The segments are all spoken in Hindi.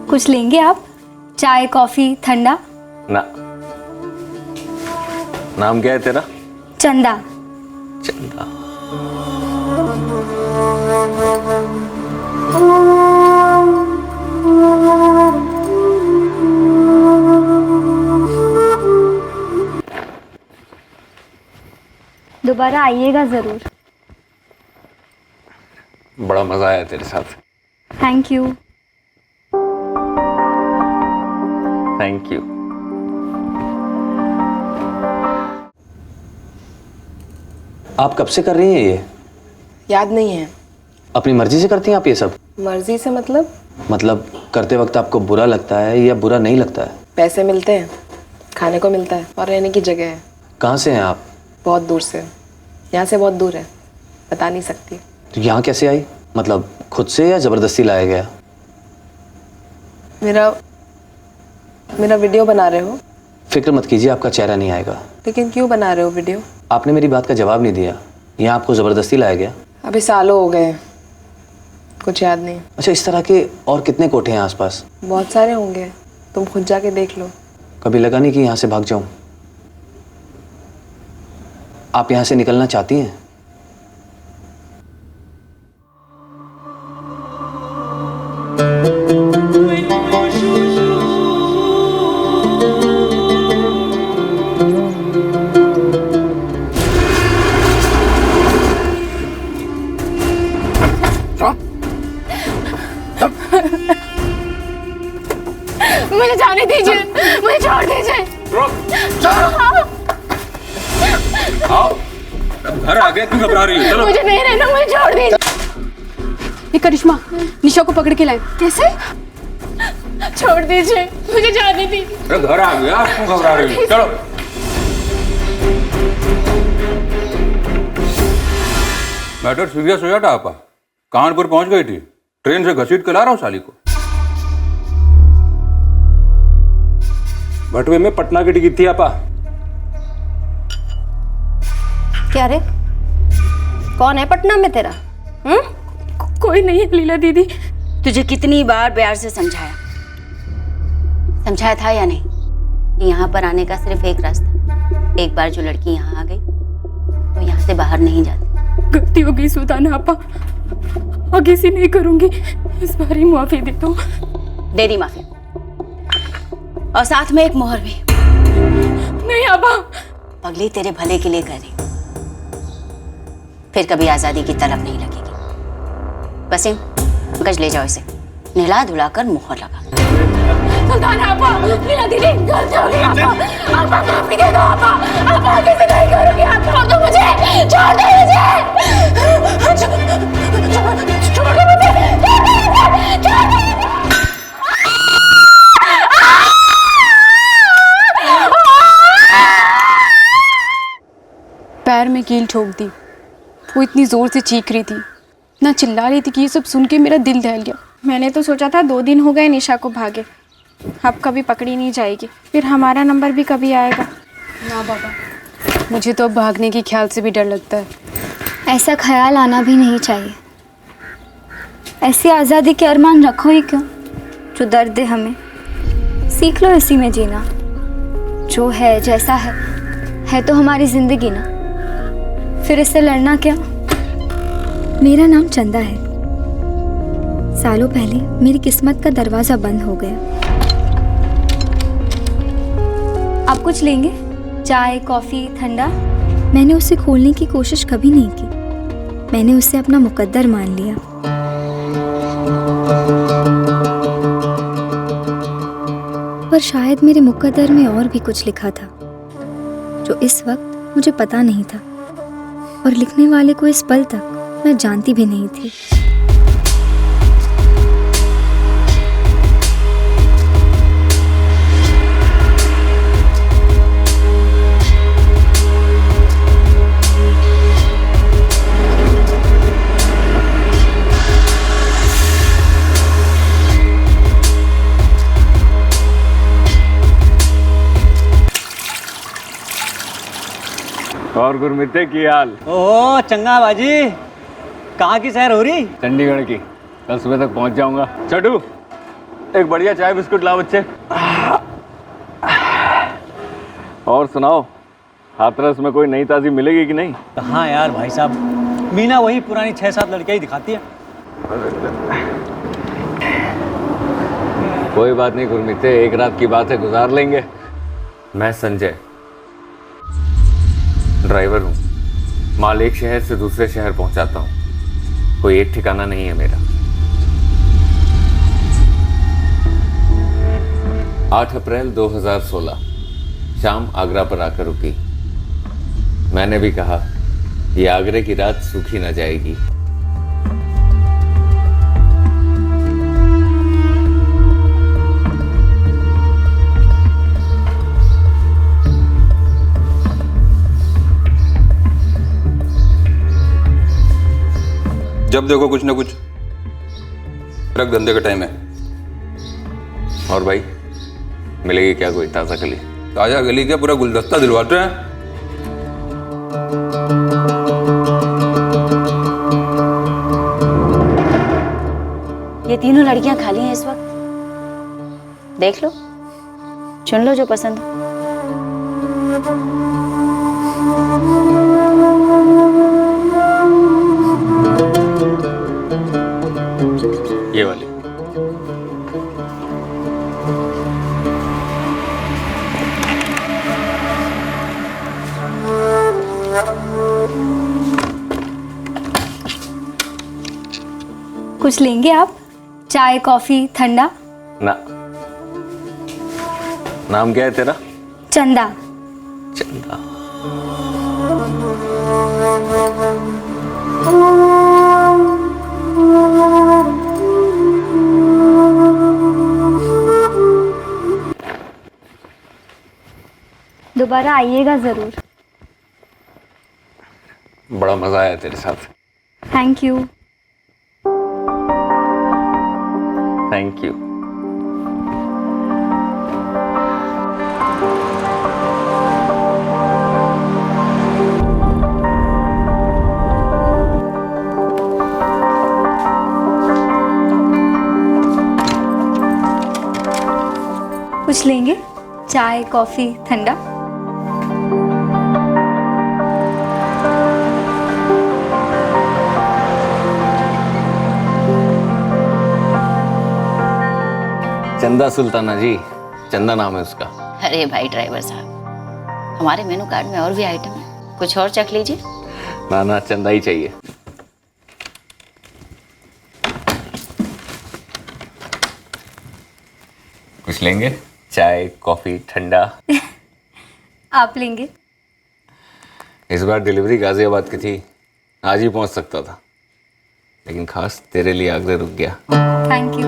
कुछ लेंगे आप? चाय, कॉफी, ठंडा? ना। नाम क्या है तेरा? चंदा। चंदा। दोबारा आइएगा जरूर। बड़ा मजा आया तेरे साथ। Thank you. Thank you. आप कब से कर रही हैं ये? याद नहीं है। अपनी मर्जी से करती हैं आप ये सब? मर्जी से मतलब करते वक्त आपको बुरा लगता है या बुरा नहीं लगता है? पैसे मिलते हैं, खाने को मिलता है और रहने की जगह है। कहाँ से हैं आप? बहुत दूर से। यहाँ से बहुत दूर है, बता नहीं सकती। तो यहाँ कैसे आई? मतलब खुद से या जबरदस्ती लाया गया? मेरा वीडियो बना रहे हो? फिक्र मत कीजिए, आपका चेहरा नहीं आएगा। लेकिन क्यों बना रहे हो वीडियो? आपने मेरी बात का जवाब नहीं दिया। यहाँ आपको जबरदस्ती लाया गया? अभी सालों हो गए, कुछ याद नहीं। अच्छा, इस तरह के और कितने कोठे हैं आसपास? बहुत सारे होंगे, तुम खुद जाके देख लो। कभी लगा नहीं कि यहाँ से भाग जाऊं? आप यहाँ से निकलना चाहती हैं? मुझे जाने दीजिए, मुझे छोड़ दीजिए। आओ, अब घर आ गए, क्यों घबरा रही हो? चलो। मुझे नहीं रहना, मुझे छोड़ दीजिए। ये करिश्मा, निशा को पकड़ के लाए। कैसे? छोड़ दीजिए, मुझे जाने दीजिए। अरे घर आ गया, क्यों घबरा रही हो? चलो। मैटर सीरियस हो जाता आपा। कानपुर पहुंच गई थी, ट्रेन से घसीट के ला रहा हूँ साली को। भटवे में पटना की टिकट थी आपा। क्या रे, कौन है पटना में तेरा? कोई नहीं है लीला दीदी। तुझे कितनी बार प्यार से समझाया था या नहीं कि यहाँ पर आने का सिर्फ एक रास्ता। एक बार जो लड़की यहाँ आ गई तो यहाँ से बाहर नहीं जाती। गलती हो गई सुल्ताना आपा, आगे से नहीं करूंगी। इस बार ही माफी दे दो। दे दी माफी, और साथ में एक मोहर भी। नहीं आपा। पगली तेरे भले के लिए कर रही, फिर कभी आजादी की तलब नहीं लगेगी। वसीम, गज ले जाओ इसे, नहला धुला कर मोहर लगा। सुल्ताना आपा, लीला दीदी गलती हो गई आपा। आपा माफी दे दो आपा। आपा आगे से नहीं करूंगी। आप छोड़ दो मुझे, छोड़ दो मुझे, छोड़ दो मुझे, छोड़ दो। पैर में कील ठोक दी। वो इतनी जोर से चीख रही थी, ना चिल्ला रही थी कि ये सब सुन के मेरा दिल दहल गया। मैंने तो सोचा था 2 दिन हो गए निशा को भागे, अब कभी पकड़ी नहीं जाएगी, फिर हमारा नंबर भी कभी आएगा। ना बाबा, मुझे तो अब भागने के ख्याल से भी डर लगता है। ऐसा ख्याल आना भी नहीं चाहिए। ऐसी आज़ादी के अरमान रखो ही क्यों जो दर्द दे हमें। सीख लो इसी में जीना। जो है जैसा है तो हमारी ज़िंदगी ना, फिर इससे लड़ना क्या। मेरा नाम चंदा है। सालों पहले मेरी किस्मत का दरवाज़ा बंद हो गया। आप कुछ लेंगे? चाय, कॉफ़ी, ठंडा? मैंने उसे खोलने की कोशिश कभी नहीं की। मैंने उसे अपना मुकद्दर मान लिया। पर शायद मेरे मुकद्दर में और भी कुछ लिखा था जो इस वक्त मुझे पता नहीं था, और लिखने वाले को इस पल तक मैं जानती भी नहीं थी। और गुरमिते की हाल? ओह चंगा बाजी, कहाँ की सैर हो रही? चंडीगढ़ की। कल सुबह तक पहुंच जाऊंगा। चटू, एक बढ़िया चाय बिस्कुट लाओ बच्चे। और सुनाओ, हाथरस में कोई नई ताज़ी मिलेगी कि नहीं? कहाँ यार भाई साहब, मीना वही पुरानी 6-7 लड़कियां ही दिखाती है। कोई बात नहीं गुरमीते, एक रात की बात है, गुजार लेंगे। मैं संजय, ड्राइवर हूँ। माल एक शहर से दूसरे शहर पहुंचाता हूँ, कोई एक ठिकाना नहीं है मेरा। 8 अप्रैल 2016 शाम आगरा पर आकर रुकी। मैंने भी कहा ये आगरे की रात सूखी न जाएगी। जब देखो कुछ ना कुछ, ट्रक धंधे का टाइम है। और भाई मिलेगी क्या कोई ताज़ा कली? ताजा गली क्या, पूरा गुलदस्ता दिलवाते हैं। ये तीनों लड़कियां खाली हैं इस वक्त, देख लो, चुन लो जो पसंद हो। ये वाली। कुछ लेंगे आप? चाय, कॉफी, ठंडा? ना। नाम क्या है तेरा? चंदा। चंदा। दोबारा आइएगा जरूर। बड़ा मजा आया तेरे साथ। Thank you. Thank you. कुछ लेंगे? चाय, कॉफी, ठंडा? चंदा सुल्ताना जी, चंदा नाम है उसका। अरे भाई ड्राइवर साहब, हमारे मेनू कार्ड में और भी आइटम है, कुछ और चख लीजिए। ना ना, चंदा ही चाहिए। कुछ लेंगे? चाय, कॉफी, ठंडा? आप लेंगे? इस बार डिलीवरी गाजियाबाद की थी, आज ही पहुंच सकता था, लेकिन खास तेरे लिए आगरे रुक गया। Thank you.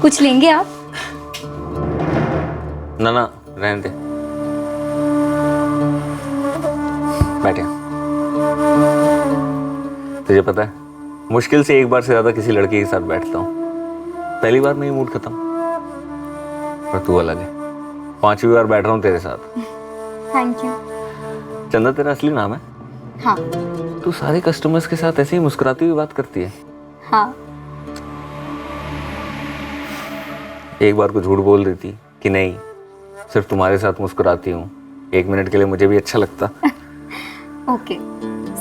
कुछ लेंगे आप? ना ना, रहने दे, बैठे। तुझे पता है, मुश्किल से एक बार से ज्यादा किसी लड़की के साथ बैठता हूँ। पहली बार में ही मूड खत्म, पर तू अलग है। 5वीं बार बैठ रहा हूँ तेरे साथ। Thank you. चंदा तेरा असली नाम है? हाँ। तू सारे कस्टमर्स के साथ ऐसे ही मुस्कुराती हुई बात करती है? हाँ। एक बार को झूठ बोल देती कि नहीं, सिर्फ तुम्हारे साथ मुस्कुराती हूँ, 1 मिनट के लिए मुझे भी अच्छा लगता। ओके,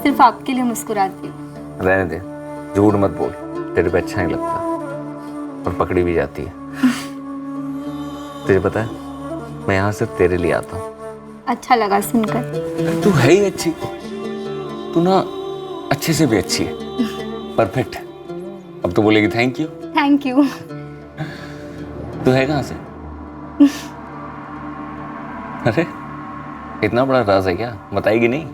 सिर्फ आपके लिए मुस्कुराती हूँ। रहने दे, झूठ मत बोल, तेरे पे अच्छा नहीं लगता, और पकड़ी भी जाती है। तुझे पता है, मैं यहाँ सिर्फ तेरे लिए आता हूँ। अच्छा लगा सुनकर। तू है ही अच्छी, तू ना अच्छे से भी अच्छी है, परफेक्ट। अब तो बोलेगी थैंक यू। Thank you. तू है कहाँ से? अरे इतना बड़ा राज है क्या, बताएगी नहीं?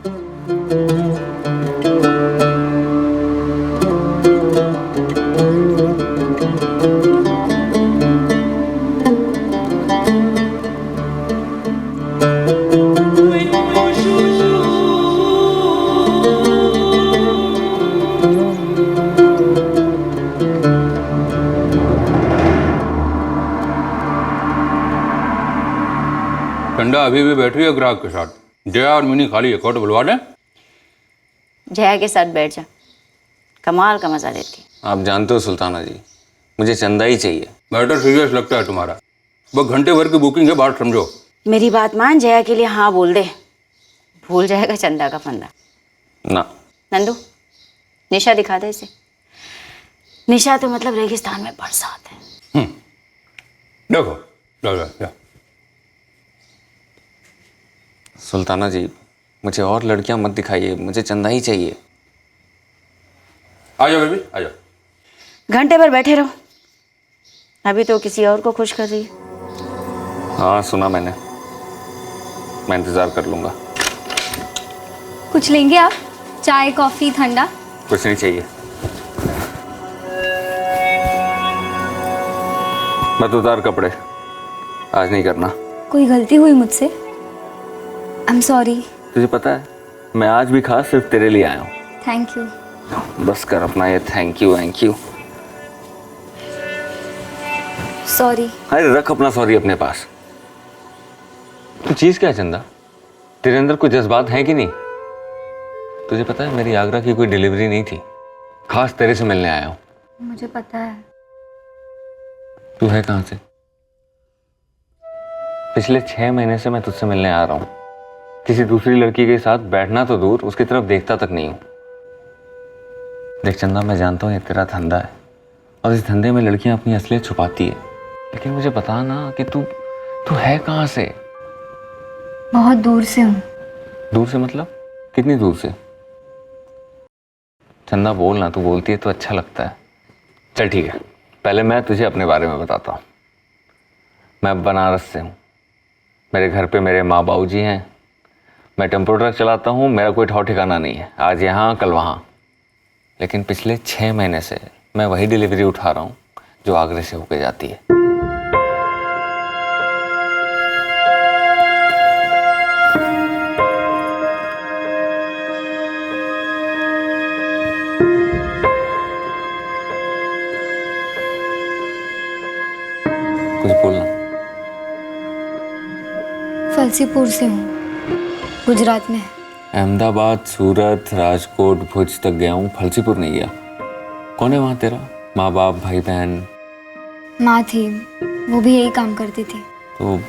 ठंडा अभी भी बैठी है ग्राहक के साथ। जया और मिनी खाली है, कोट बुलवा दें? जया के साथ बैठ जा, कमाल का मजा देती है। आप जानते हो सुल्ताना जी, मुझे चंदा ही चाहिए। मैटर सीरियस लगता है तुम्हारा। वो घंटे भर की बुकिंग है, बात समझो। मेरी बात मान, जया के लिए हाँ बोल दे, भूल जाएगा चंदा का फंदा। ना। नंदू, निशा दिखा दे इसे। निशा तो मतलब रेगिस्तान में बरसात है। देखो लो लो लो। सुल्ताना जी, मुझे और लड़कियां मत दिखाइए, मुझे चंदा ही चाहिए। आ जाओ बेबी, आ जाओ। घंटे भर बैठे रहो, अभी तो किसी और को खुश कर रही है। हाँ सुना मैंने, मैं इंतजार कर लूंगा। कुछ लेंगे आप? चाय, कॉफी, ठंडा? कुछ नहीं चाहिए। मत उतार कपड़े, आज नहीं करना। कोई गलती हुई मुझसे? I am sorry. तुझे पता है, मैं आज भी खास सिर्फ तेरे लिए आया हूँ। Thank you. बस कर अपना ये thank you thank you. Sorry. अरे रख अपना सॉरी अपने पास। तू चीज क्या है चंदा? तेरे अंदर कोई जज्बात हैं कि नहीं? तुझे पता है मेरी आगरा की कोई डिलीवरी नहीं थी, खास तेरे से मिलने आया हूँ। मुझे पता है। तू है कहाँ से? पिछले 6 महीने से मैं तुझसे मिलने आ रहा हूँ। किसी दूसरी लड़की के साथ बैठना तो दूर, उसकी तरफ देखता तक नहीं हूँ। देख चंदा, मैं जानता हूँ ये तेरा धंधा है और इस धंधे में लड़कियां अपनी असलियत छुपाती है, लेकिन मुझे बता ना कि तू है कहाँ से? बहुत दूर से हूँ। दूर से मतलब कितनी दूर से? चंदा बोल ना, तू बोलती है तो अच्छा लगता है। चल ठीक है, पहले मैं तुझे अपने बारे में बताता हूँ। मैं बनारस से हूँ। मेरे घर पे मेरे माँ बाबू जी हैं। मैं टेम्पो ट्रक चलाता हूँ, मेरा कोई ठौर ठिकाना नहीं है, आज यहाँ कल वहाँ। लेकिन पिछले 6 महीने से मैं वही डिलीवरी उठा रहा हूँ जो आगरे से होके जाती है। कुछ बोलना। फलसीपुर से हूँ, गुजरात में। अहमदाबाद, सूरत, राजकोट, भुज तक गया हूँ, फलसीपुर नहीं गया। कौन है वहाँ तेरा? माँ बाप, भाई बहन? माँ थी, वो भी यही काम करती थी। तो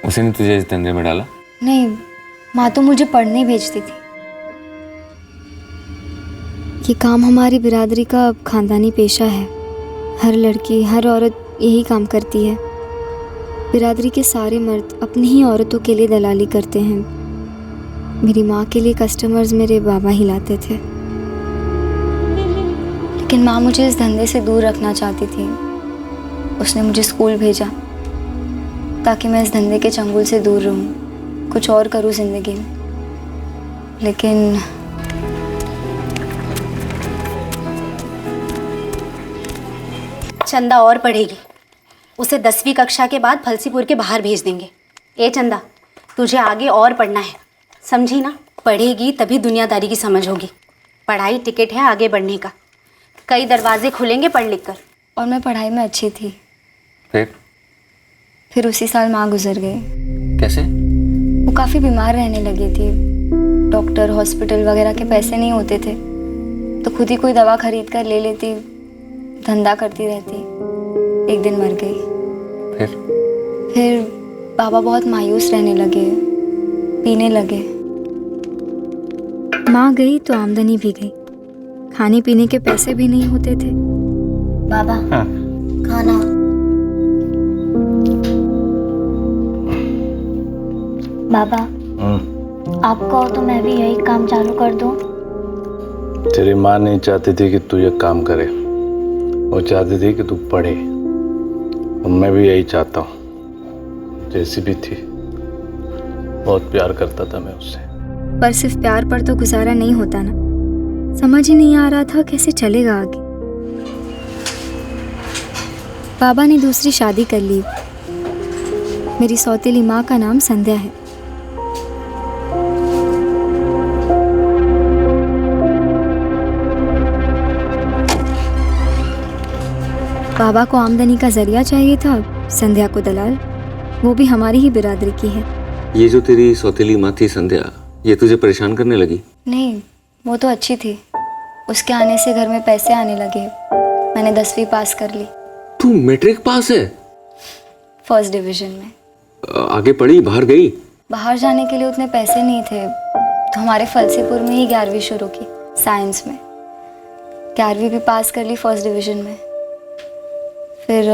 उसी ने तुझे इस धंधे में डाला? नहीं, माँ तो मुझे पढ़ने भेजती थी। ये काम हमारी बिरादरी का खानदानी पेशा है। हर लड़की, हर औरत यही काम करती है। बिरादरी के सारे मर्द अपनी ही औरतों के लिए दलाली करते हैं। मेरी माँ के लिए कस्टमर्स मेरे बाबा ही लाते थे, लेकिन माँ मुझे इस धंधे से दूर रखना चाहती थी। उसने मुझे स्कूल भेजा ताकि मैं इस धंधे के चंगुल से दूर रहूं, कुछ और करूं जिंदगी में। लेकिन चंदा और पढ़ेगी, उसे 10वीं कक्षा के बाद फलसीपुर के बाहर भेज देंगे। ए चंदा, तुझे आगे और पढ़ना है, समझी ना? पढ़ेगी तभी दुनियादारी की समझ होगी। पढ़ाई टिकट है आगे बढ़ने का, कई दरवाजे खुलेंगे पढ़ लिख कर। और मैं पढ़ाई में अच्छी थी। फिर उसी साल माँ गुजर गई। कैसे? वो काफ़ी बीमार रहने लगी थी। डॉक्टर, हॉस्पिटल वगैरह के पैसे नहीं होते थे, तो खुद ही कोई दवा खरीद कर ले लेती, धंधा करती रहती। एक दिन मर गई। फिर बाबा बहुत मायूस रहने लगे, पीने लगे। माँ गई तो आमदनी भी गई, खाने पीने के पैसे भी नहीं होते थे। बाबा हाँ। खाना। बाबा आप कहो तो मैं भी यही काम चालू कर दूं। तेरी माँ नहीं चाहती थी कि तू ये काम करे, वो चाहती थी कि तू पढ़े, और मैं भी यही चाहता हूँ। जैसी भी थी, बहुत प्यार करता था मैं उससे। पर सिर्फ प्यार पर तो गुजारा नहीं होता ना। समझ ही नहीं आ रहा था कैसे चलेगा आगे। बाबा ने दूसरी शादी कर ली। मेरी सौतेली माँ का नाम संध्या है। बाबा को आमदनी का जरिया चाहिए था, संध्या को दलाल, वो भी हमारी ही बिरादरी की है। ये जो तेरी सौतेली माँ थी संध्या, ये तुझे परेशान करने लगी? नहीं, वो तो अच्छी थी। उसके आने से घर में पैसे आने लगे, मैंने 10वीं पास कर ली, तू मैट्रिक पास है? फर्स्ट डिवीजन में। आगे पढ़ी, बाहर गई? बाहर जाने के लिए उतने पैसे नहीं थे, तो हमारे फलसीपुर में ही 11वीं शुरू की, साइंस में। 11वीं भी पास कर ली फर्स्ट डिवीजन में। फिर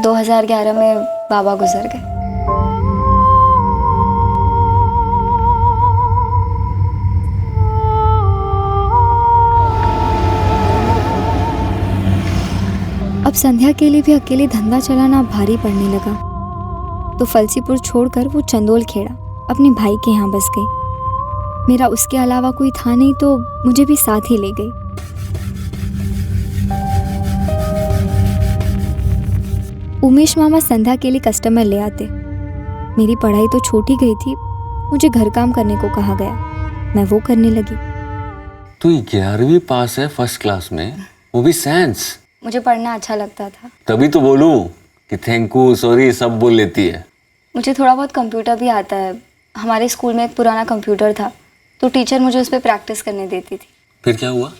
2011 में बाबा गुजर गए। अब संध्या के लिए भी अकेले धंधा चलाना भारी पड़ने लगा, तो फलसीपुर छोड़कर वो चंदोल खेड़ा अपने भाई के यहाँ बस गई। मेरा उसके अलावा कोई था नहीं, तो मुझे भी साथ ही ले गई। उमेश मामा संध्या के लिए कस्टमर ले आते। मेरी पढ़ाई तो छोटी गई थी, मुझे घर काम करने को कहा गया, मैं वो करने लगी। तू 11वीं पास है फर्स्ट क्लास में, वो भी साइंस। मुझे पढ़ना अच्छा लगता था, तभी तो बोलूं कि थैंक यू सॉरी सब बोल लेती है। मुझे थोड़ा बहुत कंप्यूटर भी आता है। हमारे स्कूल में एक पुराना कंप्यूटर था, तो टीचर मुझे उस पर प्रैक्टिस करने देती थी। फिर क्या हुआ?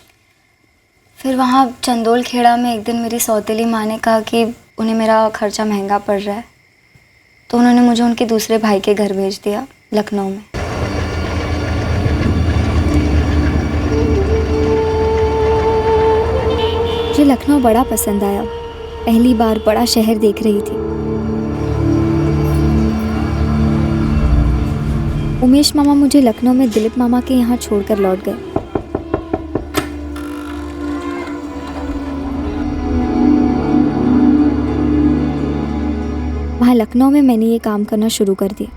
फिर वहाँ चंदोल खेड़ा में एक दिन मेरी सौतेली माँ ने कहा कि उन्हें मेरा खर्चा महंगा पड़ रहा है, तो उन्होंने मुझे उनके दूसरे भाई के घर भेज दिया, लखनऊ में। मुझे लखनऊ बड़ा पसंद आया, पहली बार बड़ा शहर देख रही थी। उमेश मामा मुझे लखनऊ में दिलीप मामा के यहाँ छोड़कर लौट गए। वहाँ लखनऊ में मैंने ये काम करना शुरू कर दिया।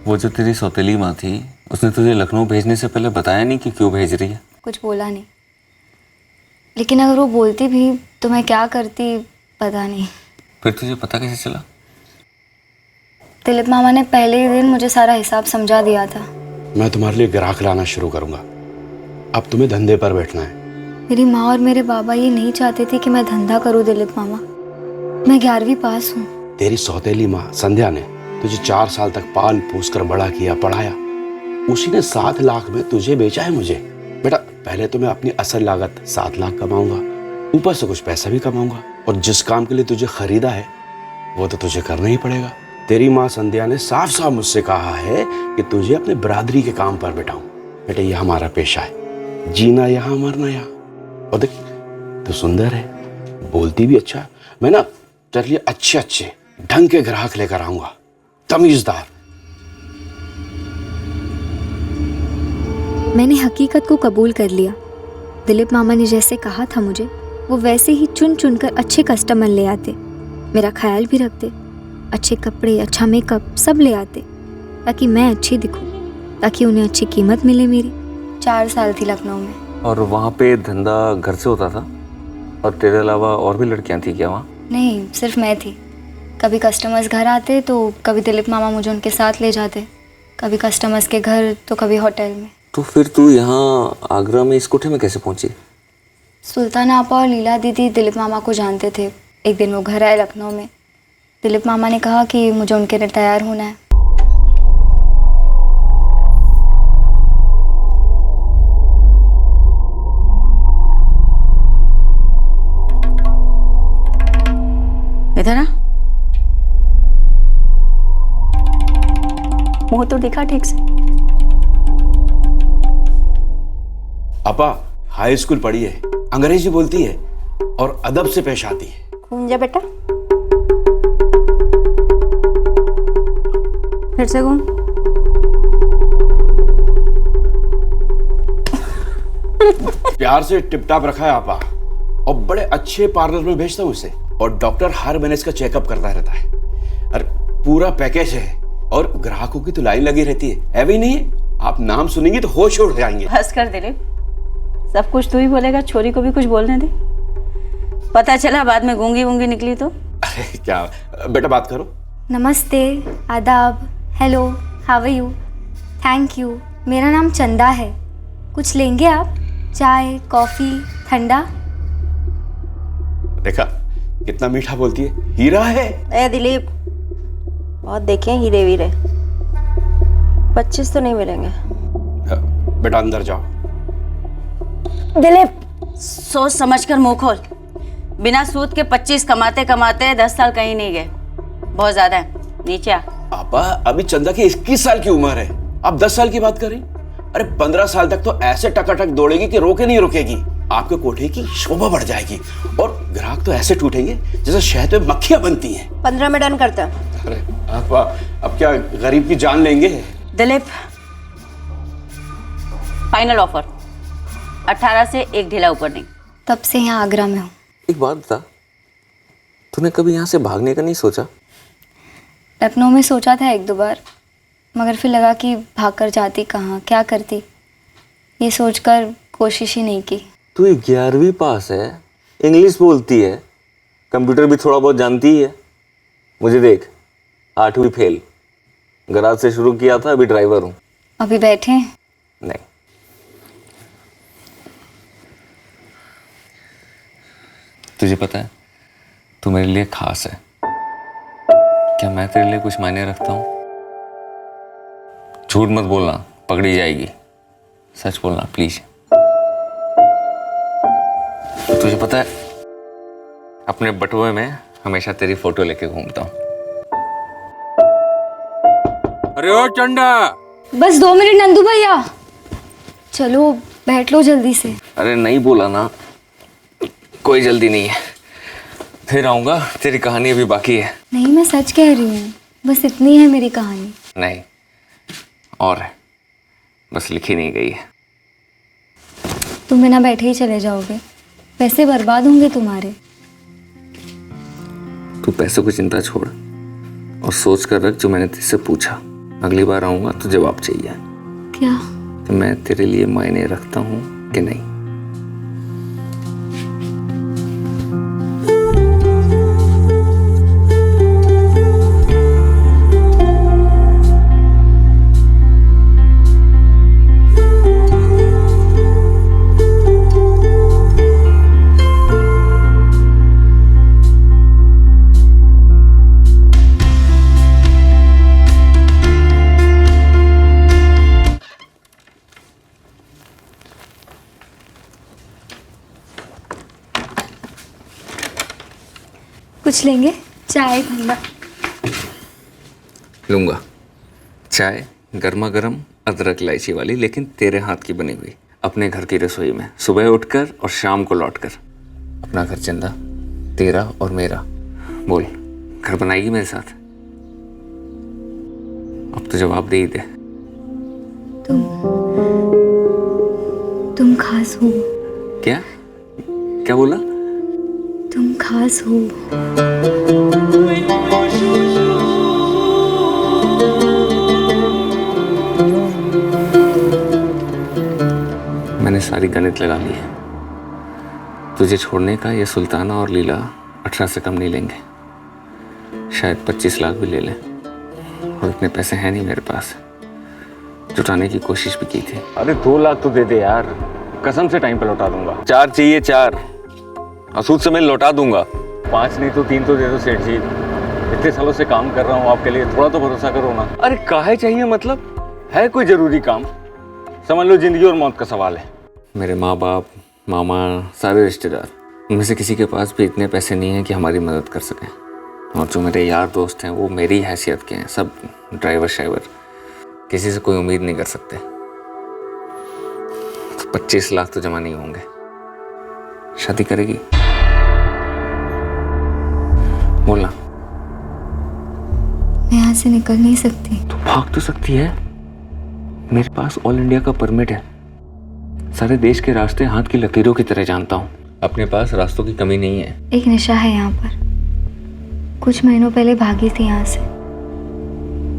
वो जो तेरी सौतेली माँ थी, उसने तुझे लखनऊ भेजने से पहले बताया नहीं कि क्यों भेज रही है? कुछ बोला नहीं, लेकिन अगर वो बोलती भी तो मैं क्या करती पता नहीं। फिर तुझे पता कैसे चला? दिलीप मामा ने पहले ही दिन मुझे सारा हिसाब समझा दिया था। मैं तुम्हारे लिए ग्राहक लाना शुरू करूंगा, अब तुम्हें धंधे पर बैठना है। मेरी माँ और मेरे बाबा ये नहीं चाहते थे कि मैं धंधा करूँ दिलीप मामा। मैं 11वीं पास हूँ। तेरी सौतेली माँ संध्या ने तुझे 4 साल तक पाल पोस कर बड़ा किया, पढ़ाया। उसी ने 7 लाख में तुझे बेचा है मुझे। बेटा, पहले तो मैं अपनी असल लागत 7 लाख कमाऊंगा, ऊपर से कुछ पैसा भी कमाऊंगा, और जिस काम के लिए तुझे खरीदा है वो तो तुझे करना ही पड़ेगा। तेरी माँ संध्या ने साफ साफ मुझसे कहा है कि तुझे अपने बरादरी के काम पर बैठाऊं। बेटे, यह हमारा पेशा है, जीना यहाँ मरना यहाँ। और देख, तू सुंदर है, बोलती भी अच्छा। मैं ना तेरे लिए अच्छे अच्छे ढंग के ग्राहक लेकर आऊंगा, तमीजदार। मैंने हकीकत को कबूल कर लिया। दिलीप मामा ने जैसे कहा था मुझे, वो वैसे ही चुन चुन कर अच्छे कस्टमर ले आते, मेरा ख्याल भी रखते, अच्छे कपड़े, अच्छा मेकअप सब ले आते, ताकि मैं अच्छी दिखूं, ताकि उन्हें अच्छी कीमत मिले मेरी। 4 साल थी लखनऊ में। और वहाँ पे धंधा घर से होता था? और तेरे अलावा और भी लड़कियाँ थी क्या वहाँ? नहीं, सिर्फ मैं थी। कभी कस्टमर्स घर आते तो कभी दिलीप मामा मुझे उनके साथ ले जाते, कभी कस्टमर्स के घर तो कभी होटल में। तो फिर तू यहाँ आगरा में इस कोठे में कैसे पहुँची? सुल्तान आपा और लीला दीदी दिलीप मामा को जानते थे। एक दिन वो घर आए लखनऊ में। दिलीप मामा ने कहा कि मुझे उनके लिए तैयार होना है। इधर आ, मुंह तो दिखा ठीक से। अपा हाई स्कूल पढ़ी है, अंग्रेजी बोलती है और अदब से पेश आती है। घूम जा बेटा, फिर से घूम। प्यार से टिपटाप रखा है आपा, और बड़े अच्छे पार्लर में भेजता हूँ उसे, और डॉक्टर हर महीने इसका चेकअप करता रहता है। अरे पूरा पैकेज है, और ग्राहकों की तो लाइन लगी रहती है भी नहीं है? आप नाम सुनेंगे तो होश उड़ जाएंगे। बस कर दिलीप, सब कुछ तू ही बोलेगा, छोरी को भी कुछ बोलने दे। पता चला बाद में गूंगी वूंगी निकली तो। अरे क्या बेटा, बात करो। नमस्ते, आदाब, hello, how are you, thank you. मेरा नाम चंदा है। कुछ लेंगे आप? चाय, कॉफ़ी, ठंडा? देखा कितना मीठा बोलती है, हीरा है। ए दिलीप, बहुत देखे हीरे वीरे, 25 तो नहीं मिलेंगे। बेटा अंदर जाओ। दिलीप, सोच समझकर मुंह खोल, बिना सूद के 25 कमाते कमाते 10 साल कहीं नहीं गए। बहुत ज्यादा है, नीचे आ। आपा अभी चंदा की 21 साल की उम्र है, आप 10 साल की बात करें? अरे 15 साल तक तो ऐसे टकाटक दौड़ेगी कि रोके नहीं रुकेगी। आपके कोठे की शोभा बढ़ जाएगी और ग्राहक तो ऐसे टूटेंगे जैसे शहद में मक्खियां बनती हैं। 15 में डन करता। अरे आपा अब क्या गरीब की जान लेंगे? दिलीप, फाइनल ऑफर 18 से एक ढीला ऊपर नहीं। तब से यहाँ आगरा में हूँ। एक बात बता, तूने कभी यहाँ से भागने का नहीं सोचा? लखनऊ में सोचा था 1-2 बार, मगर फिर लगा कि भाग कर जाती कहाँ, क्या करती, ये सोचकर कोशिश ही नहीं की। तू 11वीं पास है, इंग्लिश बोलती है, कंप्यूटर भी थोड़ा बहुत जानती है। मुझे देख, 8वीं फेल, गराज से शुरू किया था, अभी ड्राइवर हूँ। अभी बैठे हैं? नहीं, तुझे पता है तू मेरे लिए खास है। क्या मैं तेरे लिए कुछ मायने रखता हूँ? झूठ मत बोलना, पकड़ी जाएगी। सच बोलना प्लीज। तुझे पता है अपने बटुए में हमेशा तेरी फोटो लेके घूमता हूँ। अरे ओ चंदा, बस 2 मिनट नंदू भैया, चलो बैठ लो जल्दी से। अरे नहीं बोला ना, कोई जल्दी नहीं है, फिर आऊंगा, तेरी कहानी अभी बाकी है। नहीं, मैं सच कह रही हूँ, बस इतनी है मेरी कहानी। नहीं, और है, बस लिखी नहीं गई है। तुम बिना बैठे ही चले जाओगे, पैसे बर्बाद होंगे तुम्हारे। तू पैसों की चिंता छोड़ और सोच कर रख जो मैंने तुझसे पूछा। अगली बार आऊंगा तो जवाब चाहिए। क्या? कि मैं तेरे लिए मायने रखता हूँ कि नहीं। कुछ लेंगे? चाय ठंडा? लूंगा। चाय गर्मा गर्म अदरक इलायची वाली, लेकिन तेरे हाथ की बनी हुई, अपने घर की रसोई में, सुबह उठकर और शाम को लौटकर। अपना घर चंदा, तेरा और मेरा। बोल, घर बनाएगी मेरे साथ? अब तो जवाब दे ही दे। तुम खास हो। क्या क्या बोला? तुम खास हो। मैंने सारी गणित लगा ली है। तुझे छोड़ने का ये सुल्ताना और लीला 18 से कम नहीं लेंगे। शायद 25 लाख भी ले लें, और इतने पैसे हैं नहीं मेरे पास। जुटाने की कोशिश भी की थी। अरे 2 लाख तो दे दे यार, कसम से टाइम पे लौटा दूंगा। 4 चाहिए, 4, और सूद समेत लौटा दूंगा। 5 नहीं तो 3 तो दे दो सेठ जी। इतने सालों से काम कर रहा हूँ आपके लिए, थोड़ा तो भरोसा करो ना। अरे काहे चाहिए, मतलब है कोई जरूरी काम? समझ लो जिंदगी और मौत का सवाल है। मेरे माँ बाप, मामा, सारे रिश्तेदार, उनमें से किसी के पास भी इतने पैसे नहीं हैं कि हमारी मदद कर सकें। और जो मेरे यार दोस्त हैं वो मेरी हैसियत के हैं, सब ड्राइवर शाइवर, किसी से कोई उम्मीद नहीं कर सकते। तो 25 लाख तो जमा नहीं होंगे। शादी करेगी? बोलना। मैं यहाँ से निकल नहीं सकती। तो भाग तो सकती है, मेरे पास ऑल इंडिया का परमिट है। सारे देश के रास्ते हाथ की लकीरों की तरह जानता हूँ। अपने पास रास्तों की कमी नहीं है। एक नशा है यहाँ पर। कुछ महीनों पहले भागी थी यहाँ से,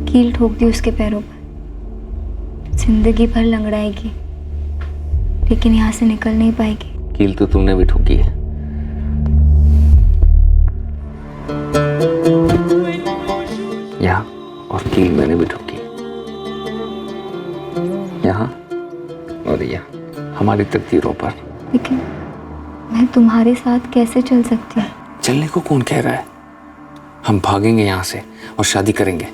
कील ठोक दी उसके पैरों पर। जिंदगी भर लंगड़ाएगी, लेकिन यहाँ से निकल नहीं पाएगी। कील तो तुमने भी ठोकी है। यहाँ, और कील मैंने भी ठोकी। यहाँ और यहाँ, हमारी तकदीरों पर। लेकिन मैं तुम्हारे साथ कैसे चल सकती हूँ? चलने को कौन कह रहा है? हम भागेंगे यहाँ से और शादी करेंगे।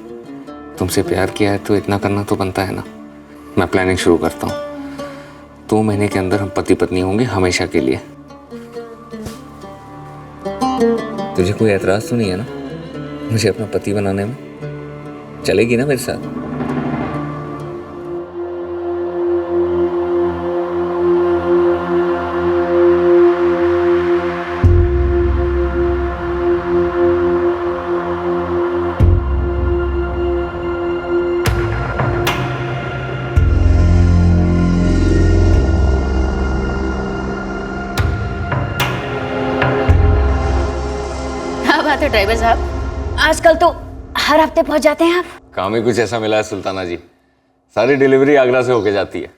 तुमसे प्यार किया है तो इतना करना तो बनता है ना। मैं प्लानिंग शुरू करता हूँ। 2 महीने के अंदर हम पति पत्नी होंगे हमेशा के लिए। तुझे कोई एतराज़ तो नहीं है ना मुझे अपना पति बनाने में? चलेगी ना मेरे साथ? क्या बात है ड्राइवर साहब, आजकल तो हर हफ्ते पहुंच जाते हैं आप। काम ही कुछ ऐसा मिला है सुल्ताना जी, सारी डिलीवरी आगरा से होके जाती है।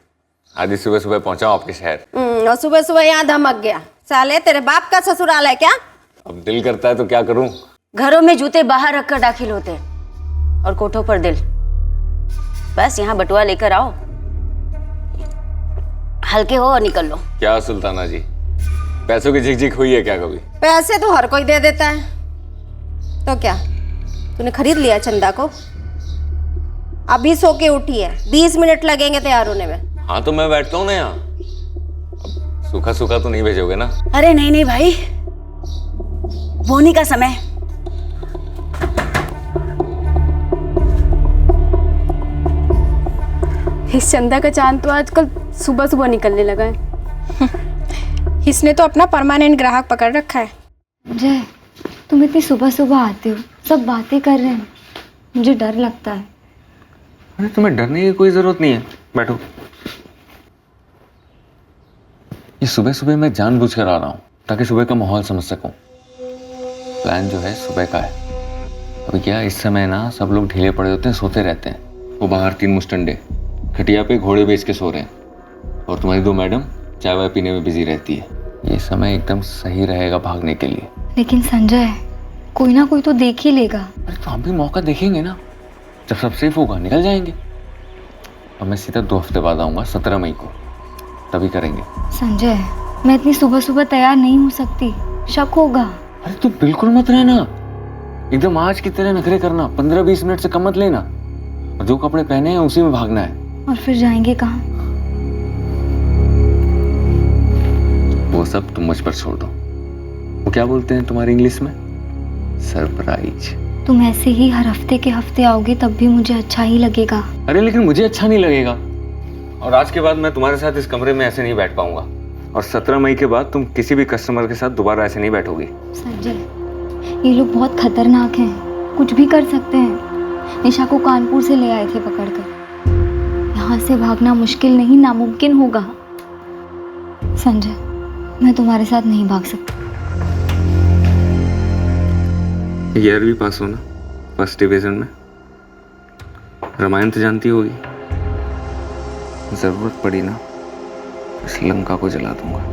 आज ही सुबह सुबह पहुंचा हूं आपके शहर। और सुबह सुबह यहाँ धमक गया। साले तेरे बाप का ससुराल है क्या? अब दिल करता है तो क्या करूं? घरों में जूते बाहर रखकर दाखिल होते हैं और कोठों पर दिल। बस यहाँ बटुआ लेकर आओ, हल्के हो और निकल लो। क्या सुल्ताना जी, पैसों की झिकझिक हुई है क्या कभी? पैसे तो हर कोई दे देता है, तो क्या तूने खरीद लिया चंदा को? अभी सो के उठी है, 20 मिनट लगेंगे तैयार होने में। हाँ तो मैं बैठता हूँ ना यहाँ। सूखा सूखा तो नहीं भेजोगे ना? अरे नहीं नहीं भाई, बोनी का समय। इस चंदा का चांद तो आजकल सुबह सुबह निकलने लगा है। इसने तो अपना परमानेंट ग्राहक पकड़ रखा है। जय, तुम इतनी सुबह सुबह आते हो, सब बातें कर रहे हैं, मुझे डर लगता है। अरे तुम्हें डरने की कोई जरूरत नहीं है, बैठो। ये सुबह सुबह मैं जानबूझकर आ रहा हूँ ताकि सुबह का माहौल समझ सकूं। प्लान जो है सुबह का है। अभी क्या इस समय ना सब लोग ढीले पड़े होते हैं, सोते रहते हैं। वो बाहर 3 मुस्टंडे खटिया पे घोड़े बेच के सो रहे हैं और तुम्हारी 2 मैडम चाय वाय पीने में बिजी रहती है। ये समय एकदम सही रहेगा भागने के लिए। लेकिन संजय, कोई ना कोई तो देख ही लेगा। अरे तो हम भी मौका देखेंगे ना, जब सब सेफ होगा निकल जाएंगे। अब मैं सीधा 2 हफ्ते बाद आऊँगा, 17 मई को, तभी करेंगे। संजय, मैं इतनी सुबह सुबह तैयार नहीं हो सकती, शक होगा। अरे तू बिल्कुल मत रहना, एकदम आज की तरह नखरे करना, 15-20 मिनट से कम मत लेना, और जो कपड़े पहने हैं उसी में भागना है। और फिर जाएंगे कहाँ? वो सब तुम मुझ पर छोड़ दो। वो क्या बोलते हैं तुम्हारी इंग्लिश में? सरप्राइज। तुम ऐसे ही हर हफ्ते के हफ्ते आओगे तब भी मुझे अच्छा ही लगेगा। अरे लेकिन मुझे अच्छा नहीं लगेगा, और आज के बाद मैं तुम्हारे साथ इस कमरे में ऐसे नहीं बैठ पाऊंगा, और 17 मई के बाद तुम किसी भी कस्टमर के साथ दोबारा ऐसे नहीं बैठोगी। संजय, ये लोग बहुत खतरनाक हैं, कुछ भी कर सकते हैं। निशा को कानपुर से ले आए थे पकड़कर। यहाँ से भागना मुश्किल नहीं, नामुमकिन होगा। संजय, मैं तुम्हारे साथ नहीं भाग सकती। 11वीं पास हो ना, फर्स्ट डिवीजन में। रामायण तो जानती होगी। जरूरत पड़ी ना इस लंका को जला दूंगा।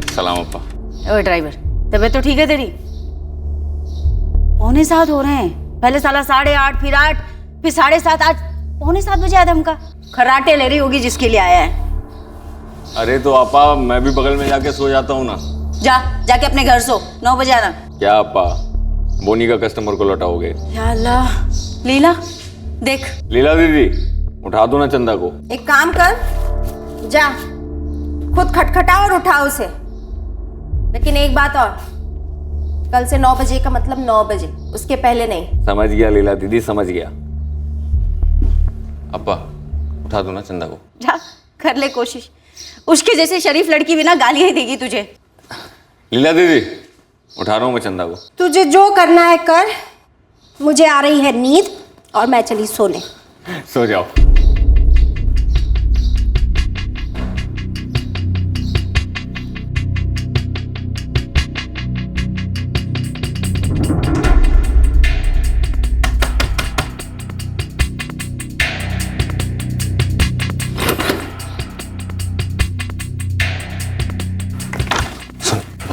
सलाम अप्पा। ओए ड्राइवर, तबीयत तो ठीक है तेरी? 6:45 हो रहे हैं, पहले साला 8:30, फिर 8, फिर 7:30, आज 6:45 बजे आया हमका। खर्राटे ले रही होगी जिसके लिए आया है। अरे तो आपा मैं भी बगल में जाके सो जाता हूँ ना। जाके अपने घर सो, 9 बजे आना। क्या आपा, बोनी का कस्टमर को लौटाओगे? या अल्लाह। लीला देख। लीला दीदी, उठा दो ना चंदा को। एक काम कर, जा खुद खटखटा और उठा उसे। लेकिन एक बात और, कल से 9 बजे का मतलब 9 बजे, उसके पहले नहीं। समझ गया लीला दीदी, समझ गया। अब्बा उठा दो ना चंदा को। जा कर ले कोशिश, उसके जैसे शरीफ लड़की भी ना गालियां ही देगी तुझे। लीला दीदी, उठा रहा हूँ मैं चंदा को। तुझे जो करना है कर, मुझे आ रही है नींद और मैं चली सोने। सो जाओ।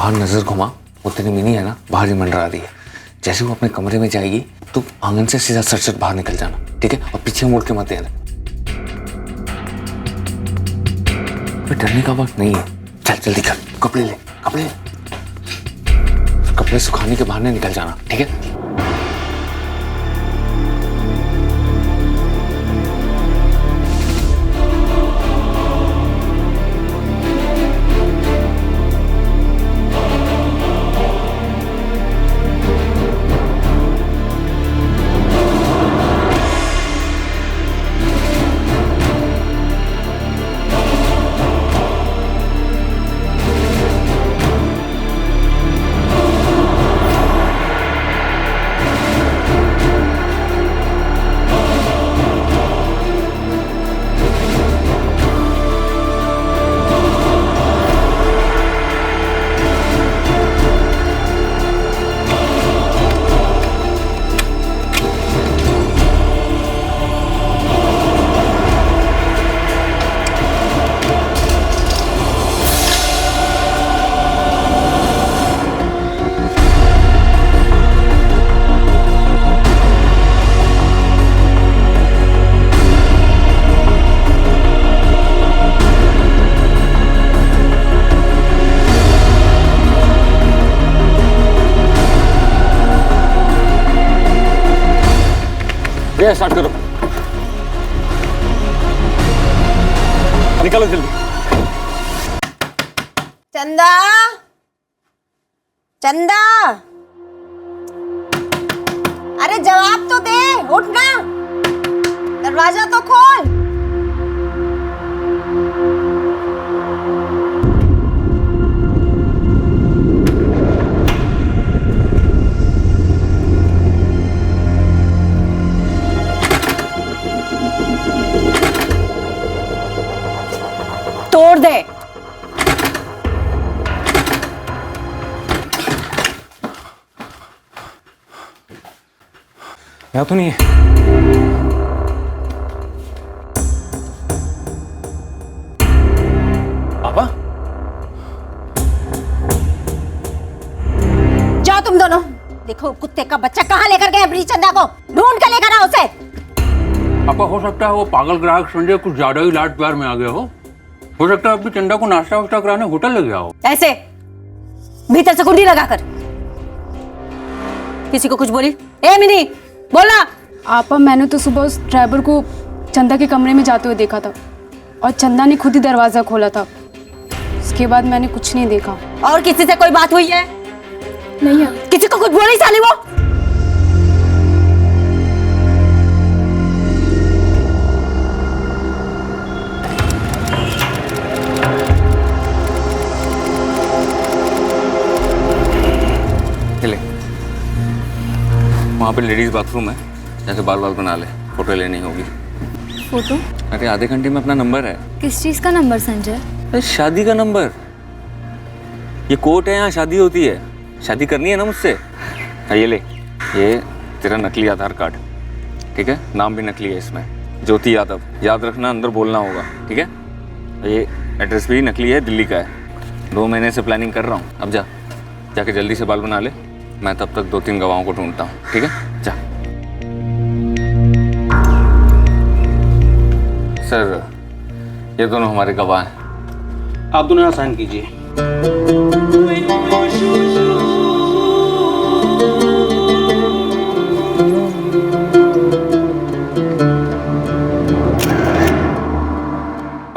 बाहर नजर घुमा, वो तेरी मिनी है ना बाहर ही मंडरा रही है। जैसे वो अपने कमरे में जाएगी तो आंगन से सीधा सट बाहर निकल जाना, ठीक है? और पीछे मुड़ के मत देना। डरने का वक्त नहीं है। चल जल्दी कर, कपड़े ले। कपड़े सुखाने के बहाने निकल जाना, ठीक है? स्टार्ट करो, निकालो जल्दी। चंदा, चंदा, अरे जवाब तो दे, उठ ना, दरवाजा तो खोल। तोड़ दे। यहाँ तो नहीं है। पापा, जाओ तुम दोनों, देखो कुत्ते का बच्चा कहाँ लेकर गए अपनी चंदा को, ढूंढ कर लेकर आओ उसे। पापा हो सकता है वो पागल ग्राहक संजय कुछ ज्यादा ही लाड प्यार में आ गया हो सकता है अपनी चंदा को नाश्ता वास्ता कराने होटल ले गया हो। ऐसे भीतर से कुंडी लगाकर। किसी को कुछ बोली? ए मिनी, बोला। आपा, मैंने तो सुबह उस ड्राइवर को चंदा के कमरे में जाते हुए देखा था और चंदा ने खुद ही दरवाजा खोला था। उसके बाद मैंने कुछ नहीं देखा। और किसी से कोई बात हुई है? नहीं है। किसी को कुछ बोली साली वो? वहाँ पे लेडीज बाथरूम है, जाके बाल बना ले, फोटो लेनी होगी। फोटो? अरे आधे घंटे में अपना नंबर है। किस चीज का नंबर संजय? अरे शादी का नंबर। ये कोर्ट है, यहाँ शादी होती है। शादी करनी है ना मुझसे। ये ले, ये तेरा नकली आधार कार्ड, ठीक है? नाम भी नकली है इसमें, ज्योति यादव। याद रखना, अंदर बोलना होगा, ठीक है? ये एड्रेस भी नकली है, दिल्ली का है। 2 महीने से प्लानिंग कर रहा हूँ। अब जाके जल्दी से बाल बना ले, मैं तब तक 2-3 गवाहों को ढूंढता हूँ, ठीक है? जा। सर, ये दोनों हमारे गवाह हैं। आप दोनों यहाँ साइन कीजिए।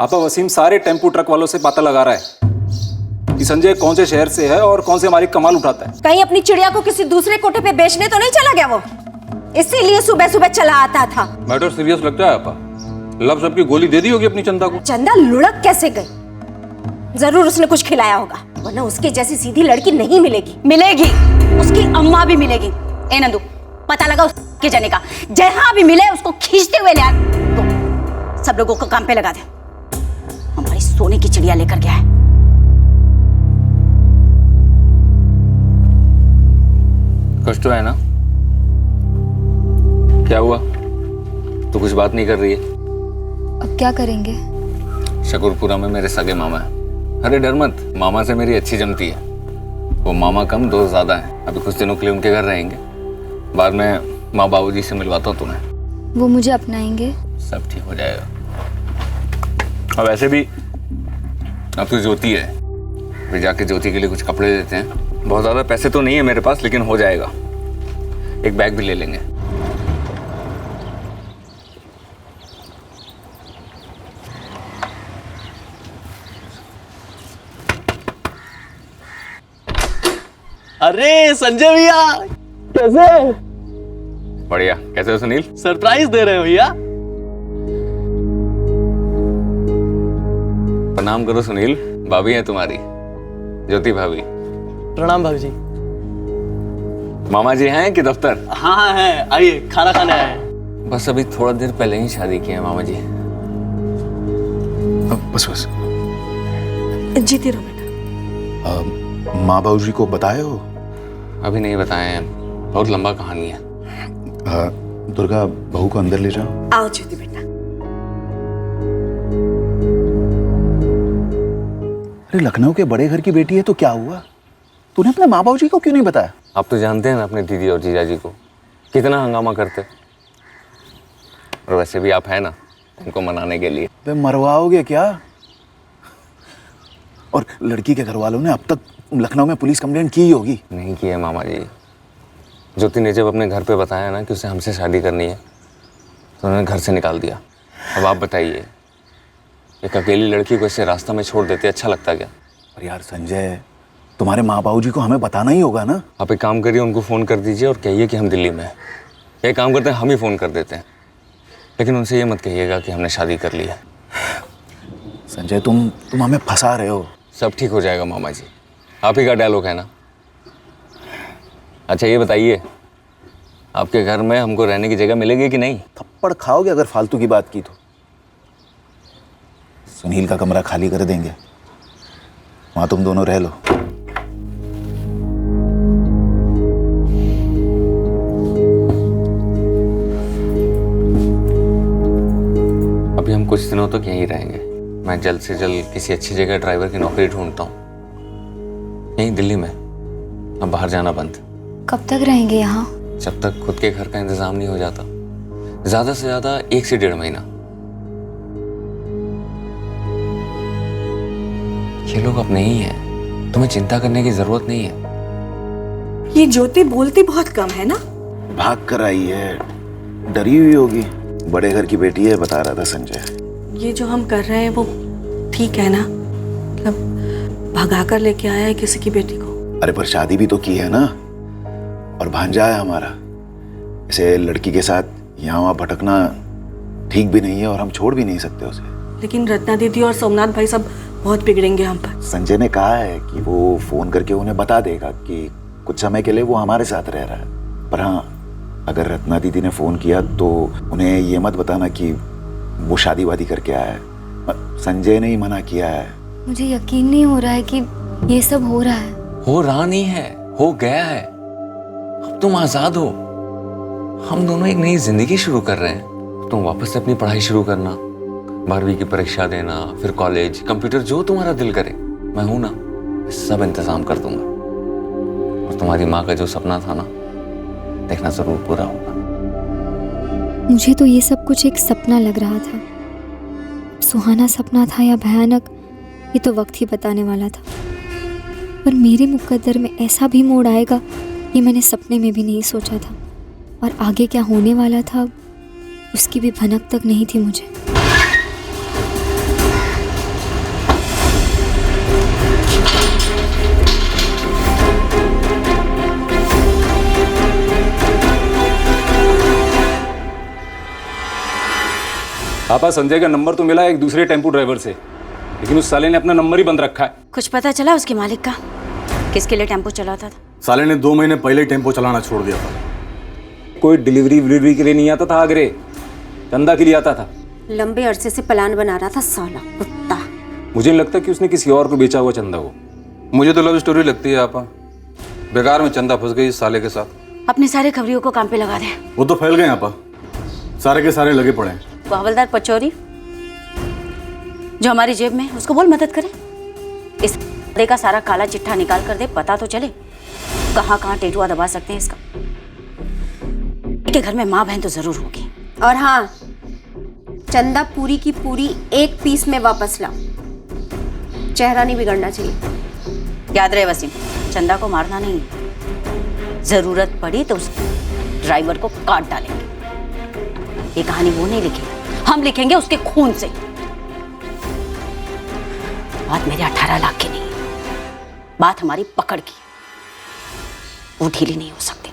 आपा, वसीम सारे टेम्पू ट्रक वालों से पता लगा रहा है कि संजय कौन से शहर से है और कौन से हमारी कमाल उठाता है। कहीं अपनी चिड़िया को किसी दूसरे कोठे पे बेचने तो नहीं चला गया वो? इसीलिए सुबह सुबह चला आता था। मैटर सीरियस लगता है आपा। लब सबकी गोली दे दी होगी अपनी चंदा को। चंदा लुढ़क कैसे गई? जरूर उसने कुछ खिलाया होगा, वरना उसके जैसी सीधी लड़की नहीं मिलेगी। मिलेगी, उसकी अम्मा भी मिलेगी। ए नंदू, पता लगा उसके जाने का, जहां भी मिले उसको खींचते हुए ले आ, तो सब लोगों को काम पे लगा दे। हमारी सोने की चिड़िया लेकर गया है। कुछ तो है ना? क्या हुआ? तू कुछ बात नहीं कर रही है? अब क्या करेंगे? शकरपुरा में मेरे सगे मामा है। अरे डर मत, मामा से मेरी अच्छी जमती है। वो मामा कम दोस्त ज़्यादा हैं। अभी कुछ दिनों के लिए उनके घर रहेंगे, बाद में माँ बाबूजी से मिलवाता हूँ तुम्हें। वो मुझे अपनाएंगे? सब ठीक हो जाएगा। और वैसे भी अब तो ज्योति है, फिर जाके ज्योति के लिए कुछ कपड़े देते हैं। बहुत ज़्यादा पैसे तो नहीं है मेरे पास, लेकिन हो जाएगा। एक बैग भी ले लेंगे। अरे संजय भैया, कैसे? बढ़िया। कैसे हो सुनील? सरप्राइज दे रहे हो भैया? प्रणाम करो सुनील, भाभी है तुम्हारी, ज्योति भाभी। प्रणाम भाभी जी। मामा जी हैं कि दफ्तर? हाँ हाँ है, आइए खाना खाने आए। बस अभी थोड़ा देर पहले ही शादी की है मामा जी। बस बस जीती रहो बेटा। माँ बाबू जी को बताए हो? अभी नहीं बताए हैं, बहुत लंबा कहानी है। दुर्गा, बहू को अंदर ले जाओ। आओ ज्योति बेटा। अरे लखनऊ के बड़े घर की बेटी है तो क्या हुआ? तूने अपने माँ बाबू जी को क्यों नहीं बताया? आप तो जानते हैं ना अपने दीदी और जीजा जी को, कितना हंगामा करते। और वैसे भी आप हैं ना उनको मनाने के लिए। वे मरवाओगे क्या? और लड़की के घर वालों ने अब तक लखनऊ में पुलिस कंप्लेंट की होगी। नहीं की है मामा जी। ज्योति ने जब अपने घर पे बताया ना कि उसे हमसे शादी करनी है तो उन्होंने घर से निकाल दिया। अब आप बताइए, एक अकेली लड़की को ऐसे रास्ता में छोड़ देते अच्छा लगता क्या? और यार संजय, तुम्हारे माँ बाबू जी को हमें बताना ही होगा ना। आप एक काम करिए, उनको फ़ोन कर दीजिए और कहिए कि हम दिल्ली में हैं। एक काम करते हैं, हम ही फ़ोन कर देते हैं, लेकिन उनसे ये मत कहिएगा कि हमने शादी कर ली है। संजय तुम हमें फंसा रहे हो। सब ठीक हो जाएगा मामा जी, आप ही का डायलॉग है ना। अच्छा ये बताइए, आपके घर में हमको रहने की जगह मिलेगी कि नहीं? थप्पड़ खाओगे अगर फालतू की बात की तो। सुनील का कमरा खाली कर देंगे, वहां तुम दोनों रह लो। अभी हम कुछ दिनों तक यहीं रहेंगे। मैं जल्द से जल्द किसी अच्छी जगह ड्राइवर की नौकरी ढूंढता हूँ, यहीं दिल्ली में। अब बाहर जाना बंद। कब तक रहेंगे यहाँ? जब तक खुद के घर का इंतजाम नहीं हो जाता, ज्यादा से ज्यादा 1 से 1.5 महीना। ये लोग अपने ही हैं, तुम्हें चिंता करने की जरूरत नहीं है। ये ज्योति बोलती बहुत कम है ना? भाग कर आई है, डरी हुई होगी। बड़े घर की बेटी है, बता रहा था संजय। ये जो हम कर रहे हैं वो ठीक है ना? मतलब भगा कर लेके आया है किसी की बेटी को। अरे पर शादी भी तो की है ना, और भांजा है हमारा। ऐसे लड़की के साथ यहाँ वहाँ भटकना ठीक भी नहीं है, और हम छोड़ भी नहीं सकते उसे। लेकिन रत्ना दीदी और सोमनाथ भाई सब बहुत बिगड़ेंगे हम पर। संजय ने कहा है कि वो फोन करके उन्हें बता देगा कि कुछ समय के लिए वो हमारे साथ रह रहा है। पर हाँ, अगर रत्ना दीदी ने फोन किया तो उन्हें ये मत बताना कि वो शादी वादी करके आया है। संजय ने ही मना किया है। मुझे यकीन नहीं हो रहा है कि ये सब हो रहा है। हो रहा नहीं है, हो गया है। अब तुम आजाद हो, हम दोनों एक नई जिंदगी शुरू कर रहे हैं। तुम वापस से अपनी पढ़ाई शुरू करना, 12वीं की परीक्षा देना, फिर कॉलेज, कंप्यूटर, जो तुम्हारा दिल करे। मैं हूं ना, सब इंतजाम कर दूंगा। और तुम्हारी माँ का जो सपना था ना, देखना जरूर पूरा होगा। मुझे तो ये सब कुछ एक सपना लग रहा था। सुहाना सपना था या भयानक, ये तो वक्त ही बताने वाला था। पर मेरे मुकद्दर में ऐसा भी मोड़ आएगा, ये मैंने सपने में भी नहीं सोचा था। और आगे क्या होने वाला था, उसकी भी भनक तक नहीं थी मुझे। पापा, संजय का नंबर तो मिला एक दूसरे टेम्पो ड्राइवर से, लेकिन उस साले ने अपना नंबर ही बंद रखा है। कुछ पता चला उसके मालिक का? किसके लिए टेम्पो चलाता था? साले ने 2 महीने पहले ही टेम्पो चलाना छोड़ दिया था। कोई डिलीवरी के लिए नहीं आता था आगरे, चंदा के लिए आता था। लंबे अरसे से प्लान बना रहा था साला कुत्ता। मुझे नहीं लगता कि उसने किसी और को बेचा हुआ चंदा को। मुझे तो लव स्टोरी लगती है आपा, बेकार में चंदा फंस गई इस साले के साथ। अपने सारे खबरियों को काम पे लगा दे। वो तो फैल गए आपा, सारे के सारे लगे पड़े हैं। वो हवलदार पचौरी जो हमारी जेब में, उसको बोल मदद करे। देखा सारा काला चिट्ठा निकाल कर दे, पता तो चले कहाँ कहाँ टेटुआ दबा सकते हैं इसका। के घर में माँ बहन तो जरूर होगी। और हाँ, चंदा पूरी की पूरी एक पीस में वापस लाओ, चेहरा नहीं बिगड़ना चाहिए। याद रहे वसीम, चंदा को मारना नहीं, जरूरत पड़ी तो उस ड्राइवर को काट डालेंगे। ये कहानी वो नहीं लिखेगी, हम लिखेंगे उसके खून से। बात मेरे 18 लाख की नहीं, बात हमारी पकड़ की, वो ढीली नहीं हो सकती।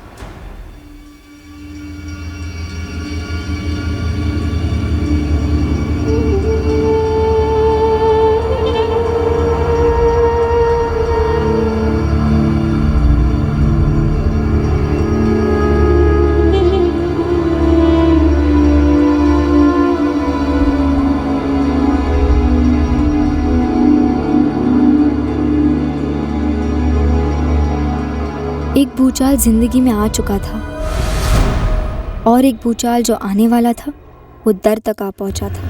एक भूचाल जिंदगी में आ चुका था और एक भूचाल जो आने वाला था वो दर तक आ पहुंचा था।